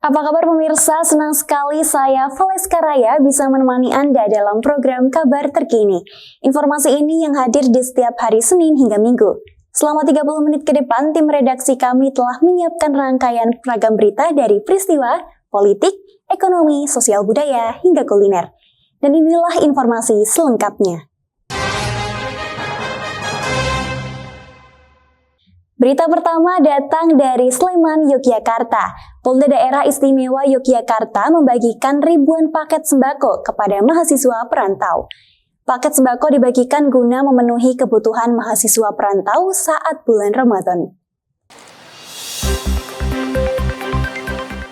Apa kabar pemirsa? Senang sekali saya Valeska Raya bisa menemani Anda dalam program Kabar Terkini. Informasi ini yang hadir di setiap hari Senin hingga Minggu. Selama 30 menit ke depan, tim redaksi kami telah menyiapkan rangkaian ragam berita dari peristiwa, politik, ekonomi, sosial budaya, hingga kuliner. Dan inilah informasi selengkapnya. Berita pertama datang dari Sleman, Yogyakarta. Polda Daerah Istimewa Yogyakarta membagikan ribuan paket sembako kepada mahasiswa perantau. Paket sembako dibagikan guna memenuhi kebutuhan mahasiswa perantau saat bulan Ramadan.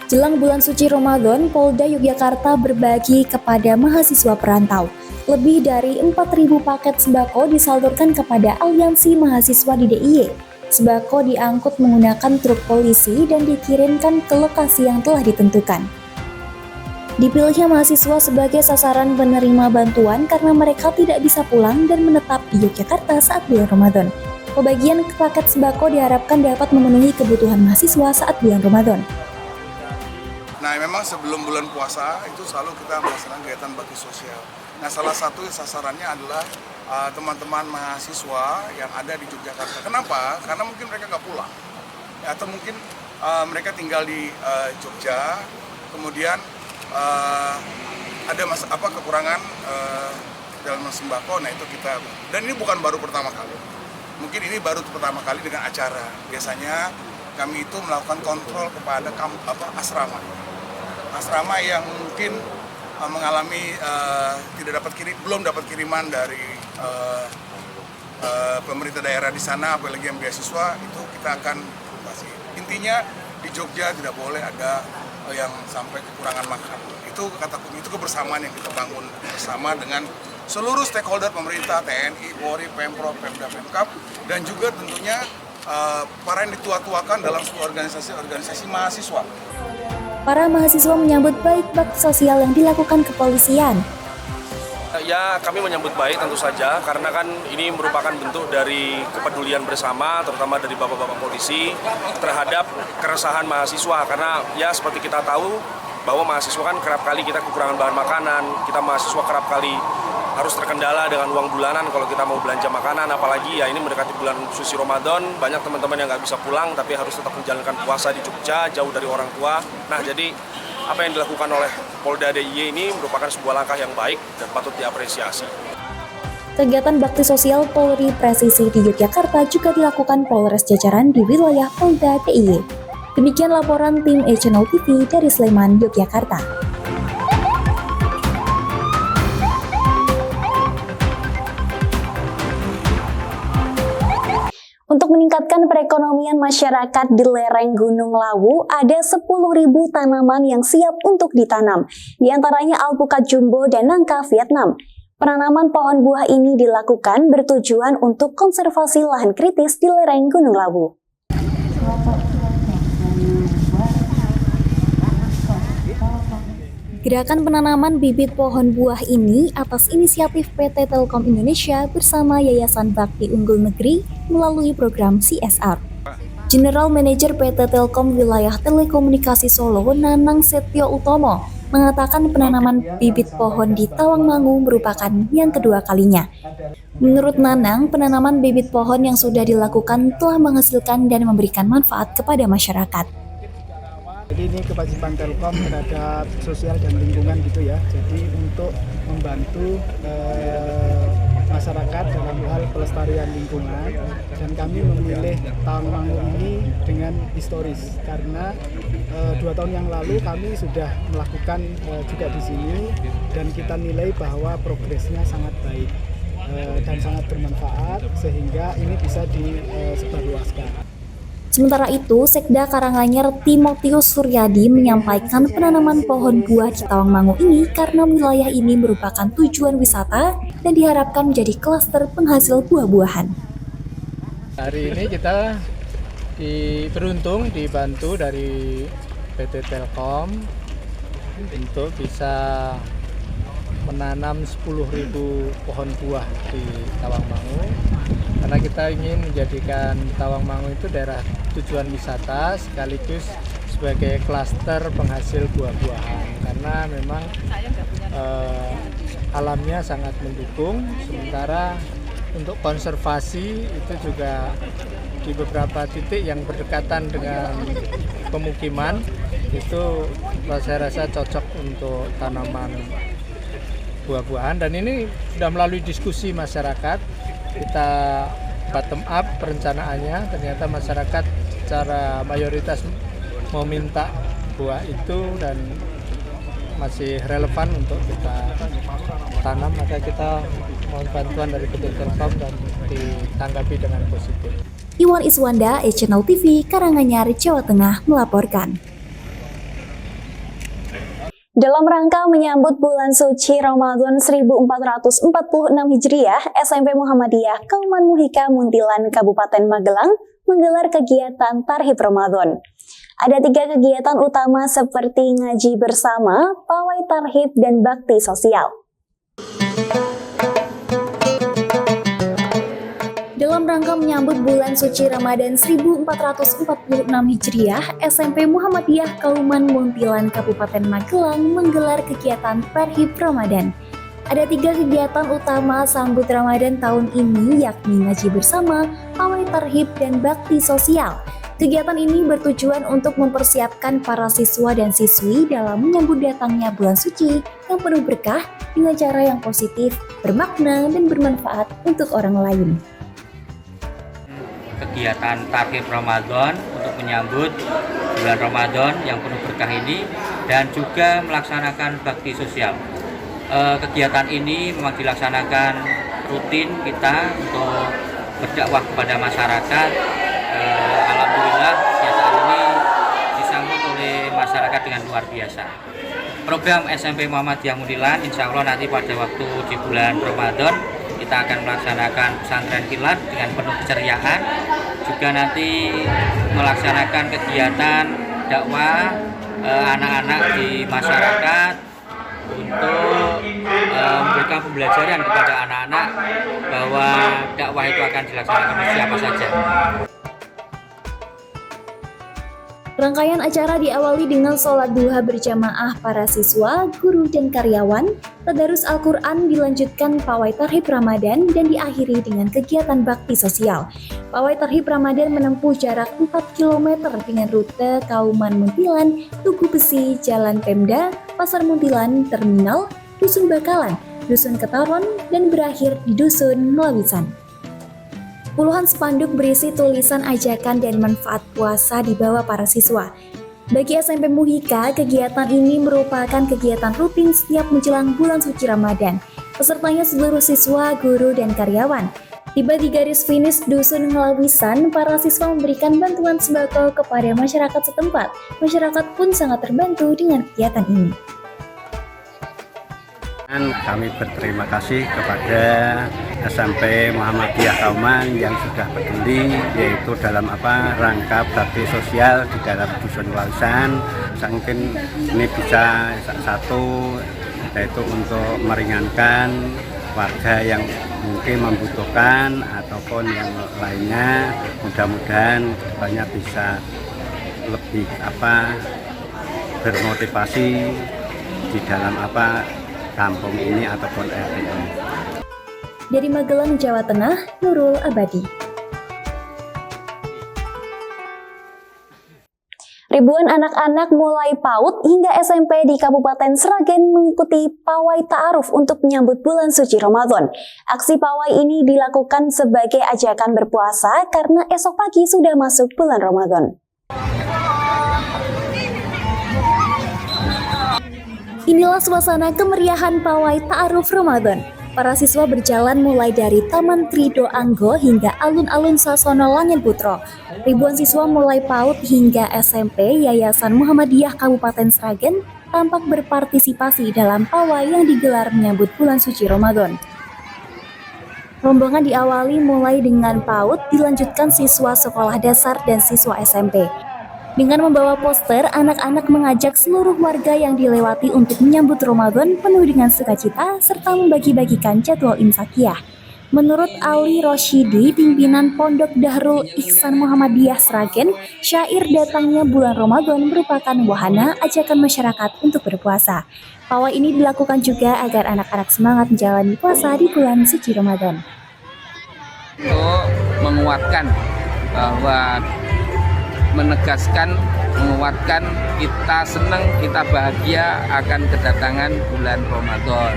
Jelang bulan suci Ramadan, Polda Yogyakarta berbagi kepada mahasiswa perantau. Lebih dari 4.000 paket sembako disalurkan kepada aliansi mahasiswa di DIY. Sembako diangkut menggunakan truk polisi dan dikirimkan ke lokasi yang telah ditentukan. Dipilihnya mahasiswa sebagai sasaran penerima bantuan karena mereka tidak bisa pulang dan menetap di Yogyakarta saat bulan Ramadan. Pembagian paket sembako diharapkan dapat memenuhi kebutuhan mahasiswa saat bulan Ramadan. Nah, memang sebelum bulan puasa itu selalu kita melaksanakan kegiatan bakti sosial. Nah, salah satu sasarannya adalah teman-teman mahasiswa yang ada di Yogyakarta. Kenapa? Karena mungkin mereka nggak pulang, ya, atau mungkin mereka tinggal di Jogja, kemudian ada kekurangan dalam sembako. Nah, itu kita, dan ini bukan baru pertama kali. Mungkin ini baru pertama kali dengan acara. Biasanya kami itu melakukan kontrol kepada asrama yang mungkin mengalami belum dapat kiriman dari pemerintah daerah di sana, apalagi yang beasiswa, itu kita akan kasih. Intinya di Jogja tidak boleh ada yang sampai kekurangan makan. Itu kata kunci, itu kebersamaan yang kita bangun bersama dengan seluruh stakeholder pemerintah, TNI, Polri, Pemprov, Pemda, Pemkab, dan juga tentunya para yang ditua-tuakan dalam sebuah organisasi mahasiswa. Para mahasiswa menyambut baik bakti sosial yang dilakukan kepolisian. Ya, kami menyambut baik tentu saja, karena kan ini merupakan bentuk dari kepedulian bersama, terutama dari bapak-bapak polisi terhadap keresahan mahasiswa. Karena ya seperti kita tahu bahwa mahasiswa kan kerap kali kita kekurangan bahan makanan, kita mahasiswa kerap kali harus terkendala dengan uang bulanan kalau kita mau belanja makanan, apalagi ya ini mendekati bulan suci Ramadan, banyak teman-teman yang nggak bisa pulang tapi harus tetap menjalankan puasa di Jogja, jauh dari orang tua. Nah, jadi apa yang dilakukan oleh Polda DIY ini merupakan sebuah langkah yang baik dan patut diapresiasi. Kegiatan bakti sosial Polri Presisi di Yogyakarta juga dilakukan Polres jajaran di wilayah Polda DIY. Demikian laporan tim Channel TV dari Sleman, Yogyakarta. Untuk meningkatkan perekonomian masyarakat di lereng Gunung Lawu, ada 10.000 tanaman yang siap untuk ditanam. Di antaranya alpukat jumbo dan nangka Vietnam. Penanaman pohon buah ini dilakukan bertujuan untuk konservasi lahan kritis di lereng Gunung Lawu. Gerakan penanaman bibit pohon buah ini atas inisiatif PT Telkom Indonesia bersama Yayasan Bakti Unggul Negeri melalui program CSR. General Manager PT Telkom Wilayah Telekomunikasi Solo, Nanang Setio Utomo, mengatakan penanaman bibit pohon di Tawangmangu merupakan yang kedua kalinya. Menurut Nanang, penanaman bibit pohon yang sudah dilakukan telah menghasilkan dan memberikan manfaat kepada masyarakat. Jadi ini kewajiban Telkom terhadap sosial dan lingkungan gitu ya. Jadi untuk membantu masyarakat dalam hal pelestarian lingkungan, dan kami memilih Tawangmangu ini dengan historis karena 2 tahun yang lalu kami sudah melakukan juga di sini, dan kita nilai bahwa progresnya sangat baik dan sangat bermanfaat sehingga ini bisa disebarluaskan. Sementara itu, Sekda Karanganyar Timotius Suryadi menyampaikan penanaman pohon buah di Tawangmangu ini karena wilayah ini merupakan tujuan wisata dan diharapkan menjadi klaster penghasil buah-buahan. Hari ini kita beruntung dibantu dari PT Telkom untuk bisa menanam 10.000 pohon buah di Tawangmangu, karena kita ingin menjadikan Tawangmangu itu daerah tujuan wisata sekaligus sebagai klaster penghasil buah-buahan karena memang alamnya sangat mendukung. Sementara untuk konservasi itu juga di beberapa titik yang berdekatan dengan pemukiman itu saya rasa cocok untuk tanaman buah-buahan, dan ini sudah melalui diskusi masyarakat. Kita bottom up perencanaannya, ternyata masyarakat secara mayoritas meminta buah itu dan masih relevan untuk kita tanam, maka kita mohon bantuan dari PT Telkom dan ditanggapi dengan positif. Iwan Iswanda, Channel TV, Karanganyar, Jawa Tengah melaporkan. Dalam rangka menyambut bulan suci Ramadan 1446 Hijriah, SMP Muhammadiyah Kauman Muhika Muntilan Kabupaten Magelang menggelar kegiatan Tarhib Ramadan. Ada 3 kegiatan utama seperti ngaji bersama, pawai tarhib, dan bakti sosial. Dalam rangka menyambut bulan suci Ramadan 1446 Hijriah, SMP Muhammadiyah Kauman Muntilan Kabupaten Magelang menggelar kegiatan Tarhib Ramadan. Ada 3 kegiatan utama sambut Ramadan tahun ini, yakni ngaji bersama, pawai tarhib, dan bakti sosial. Kegiatan ini bertujuan untuk mempersiapkan para siswa dan siswi dalam menyambut datangnya bulan suci yang penuh berkah dengan cara yang positif, bermakna, dan bermanfaat untuk orang lain. Kegiatan Tarhib Ramadan untuk menyambut bulan Ramadan yang penuh berkah ini dan juga melaksanakan bakti sosial. Kegiatan ini memang dilaksanakan rutin kita untuk berdakwah kepada masyarakat. Alhamdulillah kegiatan ini disambut oleh masyarakat dengan luar biasa. Program SMP Muhammadiyah Muntilan insya Allah nanti pada waktu di bulan Ramadan kita akan melaksanakan pesantren kilat dengan penuh keceriaan. Juga nanti melaksanakan kegiatan dakwah anak-anak di masyarakat untuk memberikan pembelajaran kepada anak-anak bahwa dakwah itu akan dilaksanakan oleh siapa saja. Rangkaian acara diawali dengan sholat duha berjamaah para siswa, guru, dan karyawan. Tadarus Al-Quran dilanjutkan pawai tarhib Ramadan dan diakhiri dengan kegiatan bakti sosial. Pawai tarhib Ramadan menempuh jarak 4 km dengan rute Kauman Muntilan, Tugu Besi, Jalan Pemda, Pasar Muntilan, Terminal, Dusun Bakalan, Dusun Ketaron, dan berakhir di Dusun Melawisan. Puluhan spanduk berisi tulisan ajakan dan manfaat puasa dibawa para siswa. Bagi SMP Muhika, kegiatan ini merupakan kegiatan rutin setiap menjelang bulan suci Ramadan. Pesertanya seluruh siswa, guru, dan karyawan. Tiba di garis finish Dusun Melawisan, para siswa memberikan bantuan sembako kepada masyarakat setempat. Masyarakat pun sangat terbantu dengan kegiatan ini. Kami berterima kasih kepada SMP Muhammadiyah Kauman yang sudah peduli, yaitu dalam rangka bakti sosial di dalam Dusun Melawisan. Mungkin ini bisa satu, yaitu untuk meringankan warga yang mungkin membutuhkan ataupun yang lainnya. Mudah-mudahan kedepannya bisa lebih bermotivasi di dalam kampung ini ataupun RT ini. Dari Magelang, Jawa Tengah, Nurul Abadi. Ribuan anak-anak mulai PAUD hingga SMP di Kabupaten Sragen mengikuti pawai ta'aruf untuk menyambut bulan suci Ramadan. Aksi pawai ini dilakukan sebagai ajakan berpuasa karena esok pagi sudah masuk bulan Ramadan. Inilah suasana kemeriahan pawai ta'aruf Ramadan. Para siswa berjalan mulai dari Taman Krido Anggo hingga alun-alun Sasono Langit Putro. Ribuan siswa mulai PAUD hingga SMP Yayasan Muhammadiyah Kabupaten Sragen tampak berpartisipasi dalam pawai yang digelar menyambut bulan suci Ramadan. Rombongan diawali mulai dengan PAUD, dilanjutkan siswa sekolah dasar dan siswa SMP. Dengan membawa poster, anak-anak mengajak seluruh warga yang dilewati untuk menyambut Ramadan penuh dengan sukacita serta membagi-bagikan jadwal imsakiyah. Menurut Ali Rosyidi, pimpinan Pondok Darul Ihsan Muhammadiyah Sragen, syair datangnya bulan Ramadan merupakan wahana ajakan masyarakat untuk berpuasa. Pawai ini dilakukan juga agar anak-anak semangat menjalani puasa di bulan suci Ramadan. Untuk menguatkan bahwa menguatkan kita senang, kita bahagia akan kedatangan bulan Ramadan.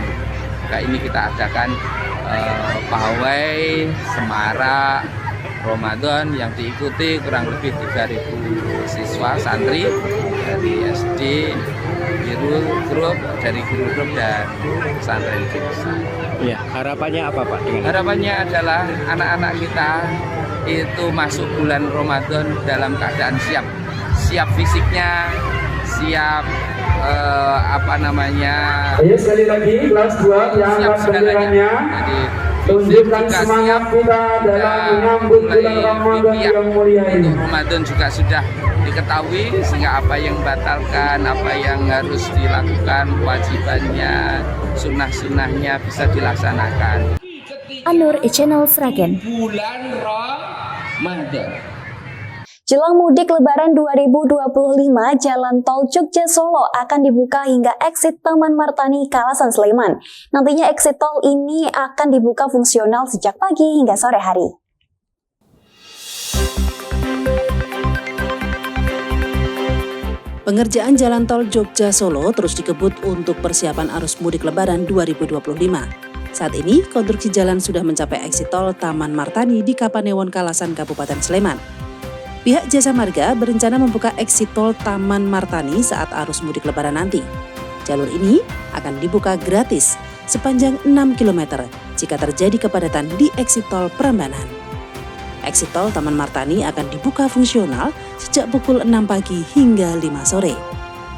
Maka ini kita adakan pawai semarak Ramadan yang diikuti kurang lebih 3.000 siswa santri dari SD, guru grup dan pesantren desa. Ya, harapannya apa Pak? Harapannya adalah anak-anak kita itu masuk bulan Ramadan dalam keadaan siap fisiknya, siap Ayo sekali lagi kelas 2 yang akan benderanya tunjukkan semangat kita dalam menyambut bulan Ramadan yang mulia ini. Untuk Ramadan juga sudah diketahui sehingga apa yang batalkan, apa yang harus dilakukan, kewajibannya, sunnah-sunnahnya bisa dilaksanakan. Anur Channel Sragen. Bulan Ramadan. Jelang mudik Lebaran 2025, Jalan Tol Jogja Solo akan dibuka hingga exit Taman Martani Kalasan Sleman. Nantinya exit tol ini akan dibuka fungsional sejak pagi hingga sore hari. Pengerjaan Jalan Tol Jogja Solo terus dikebut untuk persiapan arus mudik Lebaran 2025. Saat ini, konstruksi jalan sudah mencapai exit tol Taman Martani di Kapanewon Kalasan, Kabupaten Sleman. Pihak Jasa Marga berencana membuka exit tol Taman Martani saat arus mudik Lebaran nanti. Jalur ini akan dibuka gratis sepanjang 6 km jika terjadi kepadatan di exit tol Prambanan. Exit tol Taman Martani akan dibuka fungsional sejak pukul 6 pagi hingga 5 sore.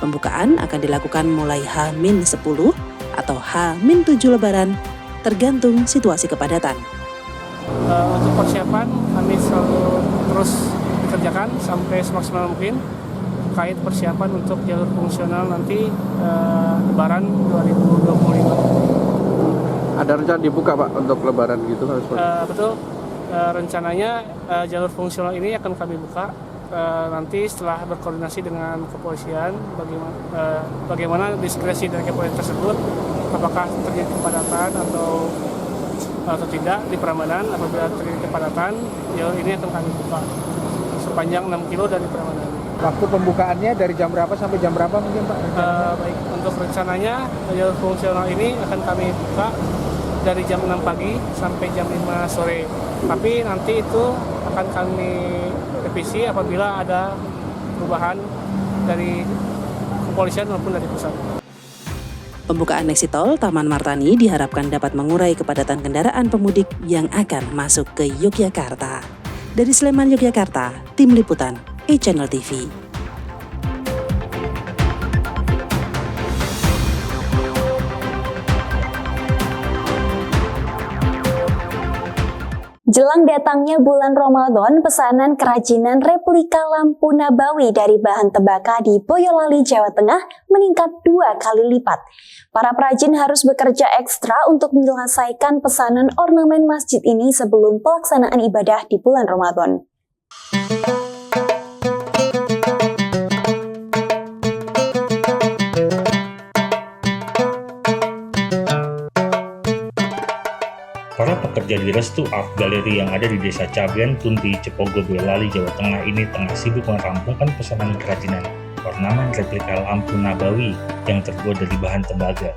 Pembukaan akan dilakukan mulai H-10 atau H-7 Lebaran, tergantung situasi kepadatan. Untuk persiapan kami selalu terus dikerjakan sampai semaksimal mungkin terkait persiapan untuk jalur fungsional nanti Lebaran 2025. Ada rencana dibuka Pak untuk Lebaran gitu? Betul, rencananya jalur fungsional ini akan kami buka nanti setelah berkoordinasi dengan kepolisian bagaimana diskresi dari kepolisian tersebut, apakah terjadi kepadatan atau tidak di Prambanan. Apabila terjadi kepadatan, jalur ini akan kami buka sepanjang 6 kilo dari Prambanan. Waktu pembukaannya dari jam berapa sampai jam berapa mungkin Pak? Baik, untuk rencananya jalur fungsional ini akan kami buka dari jam 6 pagi sampai jam 5 sore. Tapi nanti itu akan kami revisi apabila ada perubahan dari kepolisian maupun dari pusat. Pembukaan exit tol Taman Martani diharapkan dapat mengurai kepadatan kendaraan pemudik yang akan masuk ke Yogyakarta. Dari Sleman, Yogyakarta, Tim Liputan E-Channel TV. Jelang datangnya bulan Ramadan, pesanan kerajinan replika lampu Nabawi dari bahan tembakau di Boyolali, Jawa Tengah meningkat 2 kali lipat. Para perajin harus bekerja ekstra untuk menyelesaikan pesanan ornamen masjid ini sebelum pelaksanaan ibadah di bulan Ramadan. Para pekerja di Restu Art Gallery yang ada di Desa Cabean, Tunti, Cepogo, Boyolali, Jawa Tengah ini tengah sibuk merampungkan pesanan kerajinan ornamen replika lampu Nabawi yang terbuat dari bahan tembaga.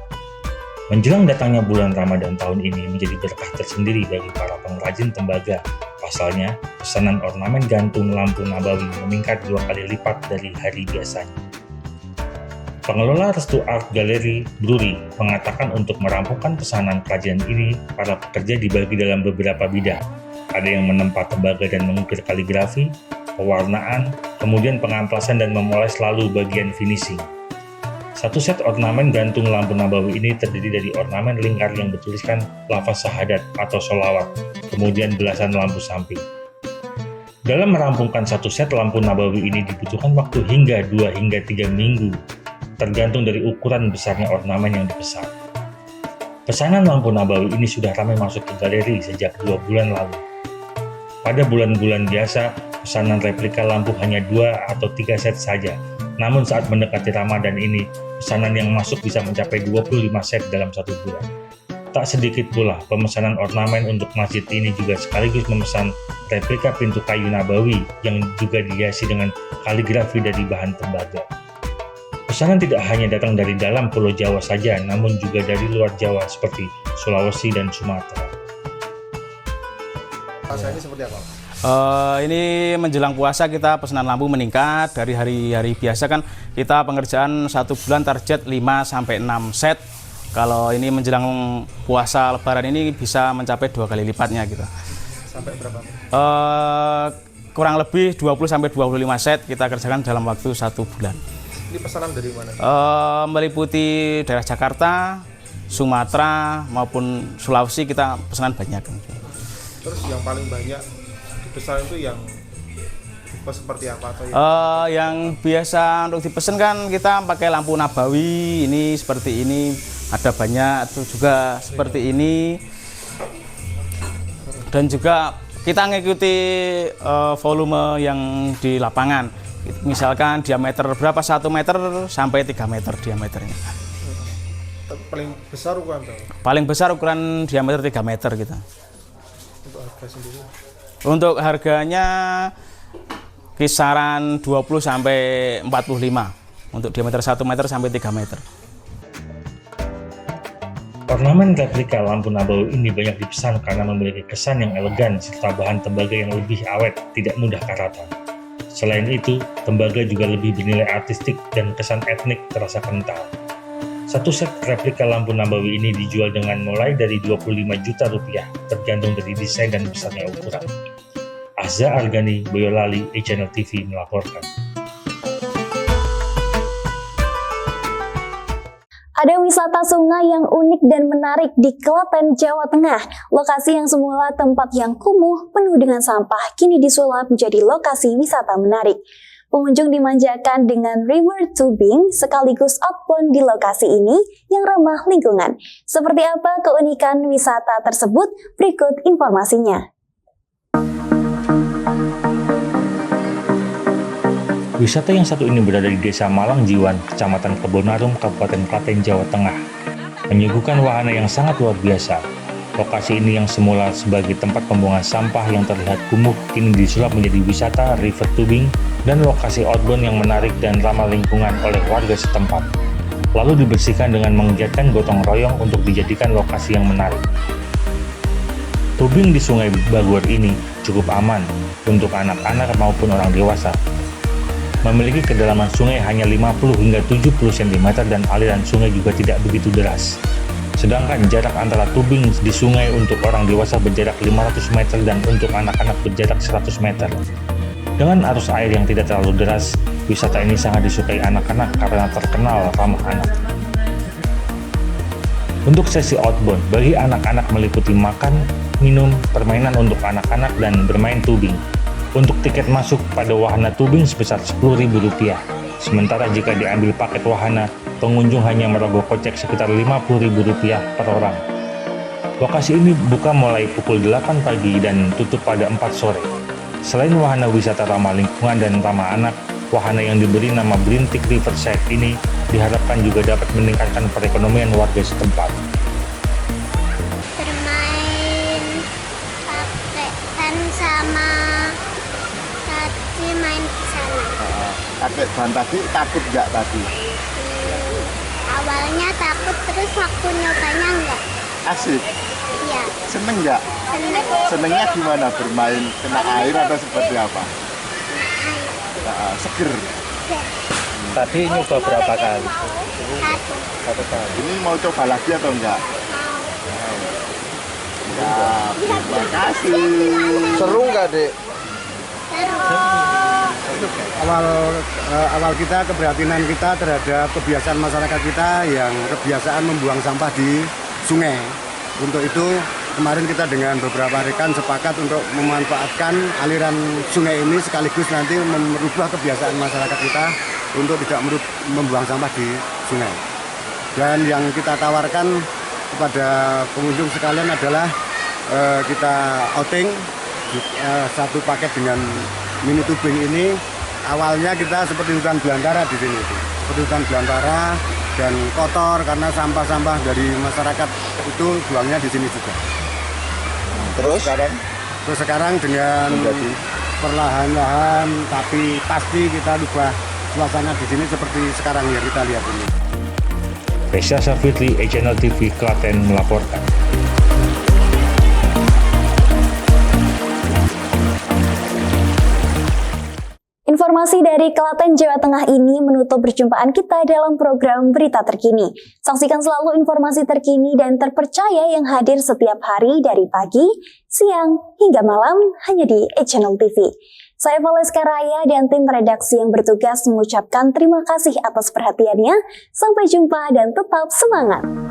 Menjelang datangnya bulan Ramadan tahun ini menjadi berkah tersendiri bagi para pengrajin tembaga. Pasalnya, pesanan ornamen gantung lampu Nabawi meningkat 2 kali lipat dari hari biasanya. Pengelola Restu Art Gallery, Bruri, mengatakan untuk merampungkan pesanan kerajinan ini, para pekerja dibagi dalam beberapa bidang. Ada yang menempa tembaga dan mengukir kaligrafi, pewarnaan, kemudian pengamplasan dan memoles lalu bagian finishing. Satu set ornamen gantung lampu Nabawi ini terdiri dari ornamen lingkar yang bertuliskan lafaz syahadat atau sholawat, kemudian belasan lampu samping. Dalam merampungkan satu set lampu Nabawi ini dibutuhkan waktu hingga 2 hingga 3 minggu, tergantung dari ukuran besarnya ornamen yang dipesan. Pesanan lampu nabawi ini sudah ramai masuk ke galeri sejak 2 bulan lalu. Pada bulan-bulan biasa, pesanan replika lampu hanya 2 atau 3 set saja. Namun saat mendekati Ramadan ini, pesanan yang masuk bisa mencapai 25 set dalam 1 bulan. Tak sedikit pula pemesanan ornamen untuk masjid ini juga sekaligus memesan replika pintu kayu nabawi yang juga dihiasi dengan kaligrafi dari bahan tembaga. Pesanan tidak hanya datang dari dalam Pulau Jawa saja, namun juga dari luar Jawa seperti Sulawesi dan Sumatera. Puasa ini seperti apa? Ini menjelang puasa kita pesanan lampu meningkat. Dari hari-hari biasa kan kita pengerjaan 1 bulan target 5-6 set. Kalau ini menjelang puasa Lebaran ini bisa mencapai 2 kali lipatnya gitu. Sampai berapa? Kurang lebih 20-25 set kita kerjakan dalam waktu 1 bulan. Ini pesanan dari mana? Meliputi daerah Jakarta, Sumatera maupun Sulawesi kita pesanan banyak. Terus yang paling banyak dipesan itu yang tipe seperti apa? Atau yang biasa untuk dipesan kan kita pakai lampu nabawi, ini seperti ini. Ada banyak itu juga seperti ini, dan juga kita mengikuti volume yang di lapangan. Misalkan diameter berapa, 1 meter sampai 3 meter diameternya. Paling besar ukuran? Paling besar ukuran diameter 3 meter kita. Untuk harga sendiri? Untuk harganya kisaran 20 sampai 45 untuk diameter 1 meter sampai 3 meter. Ornamen replika lampu nabawi ini banyak dipesan karena memiliki kesan yang elegan serta bahan tembaga yang lebih awet, tidak mudah karatan. Selain itu, tembaga juga lebih bernilai artistik dan kesan etnik terasa kental. Satu set replika lampu nabawi ini dijual dengan mulai dari 25 juta rupiah, tergantung dari desain dan besarnya ukuran. Azza Argani, Boyolali, e-Channel TV melaporkan. Ada wisata sungai yang unik dan menarik di Klaten, Jawa Tengah. Lokasi yang semula tempat yang kumuh, penuh dengan sampah, kini disulap menjadi lokasi wisata menarik. Pengunjung dimanjakan dengan river tubing sekaligus outbound di lokasi ini yang ramah lingkungan. Seperti apa keunikan wisata tersebut? Berikut informasinya. Wisata yang satu ini berada di Desa Malang Jiwan, Kecamatan Kebonarum, Kabupaten Klaten, Jawa Tengah. Menyuguhkan wahana yang sangat luar biasa. Lokasi ini yang semula sebagai tempat pembuangan sampah yang terlihat kumuh, kini disulap menjadi wisata river tubing dan lokasi outbound yang menarik dan ramah lingkungan oleh warga setempat. Lalu dibersihkan dengan mengizinkan gotong royong untuk dijadikan lokasi yang menarik. Tubing di Sungai Bagor ini cukup aman untuk anak-anak maupun orang dewasa. Memiliki kedalaman sungai hanya 50 hingga 70 cm dan aliran sungai juga tidak begitu deras. Sedangkan jarak antara tubing di sungai untuk orang dewasa berjarak 500 meter dan untuk anak-anak berjarak 100 meter. Dengan arus air yang tidak terlalu deras, wisata ini sangat disukai anak-anak karena terkenal ramah anak. Untuk sesi outbound, bagi anak-anak meliputi makan, minum, permainan untuk anak-anak, dan bermain tubing. Untuk tiket masuk pada wahana tubing sebesar Rp10.000. Sementara jika diambil paket wahana, pengunjung hanya merogoh kocek sekitar Rp50.000 per orang. Lokasi ini buka mulai pukul 8 pagi dan tutup pada 4 sore. Selain wahana wisata ramah lingkungan dan ramah anak, wahana yang diberi nama Brintik Riverside ini diharapkan juga dapat meningkatkan perekonomian warga setempat. Bermain paketan sama tadi main di sana. Kakek dan tadi takut nggak tadi? Awalnya takut, terus waktu nyobanya enggak. Asik? Iya. Seneng nggak? Seneng. Senengnya gimana? Bermain kena air atau seperti apa? Kena air. Seger? Tadi nyoba berapa kali? Satu kali. Ini mau coba lagi atau enggak? Ya, terima kasih. Seru nggak, Dek? Awal kita keprihatinan kita terhadap kebiasaan masyarakat kita yang kebiasaan membuang sampah di sungai. Untuk itu kemarin kita dengan beberapa rekan sepakat untuk memanfaatkan aliran sungai ini sekaligus nanti merubah kebiasaan masyarakat kita untuk tidak membuang sampah di sungai. Dan yang kita tawarkan kepada pengunjung sekalian adalah kita outing satu paket dengan mini tubing ini. Awalnya kita seperti hutan belantara di sini, seperti hutan belantara dan kotor karena sampah-sampah dari masyarakat itu buangnya di sini juga. Terus sekarang dengan perlahan-lahan tapi pasti kita ubah suasana di sini seperti sekarang yang kita lihat ini. Reza Safitli, Channel TV Klaten melaporkan. Informasi dari Klaten, Jawa Tengah ini menutup perjumpaan kita dalam program Berita Terkini. Saksikan selalu informasi terkini dan terpercaya yang hadir setiap hari dari pagi, siang, hingga malam hanya di Channel TV. Saya Valeska Raya dan tim redaksi yang bertugas mengucapkan terima kasih atas perhatiannya. Sampai jumpa dan tetap semangat!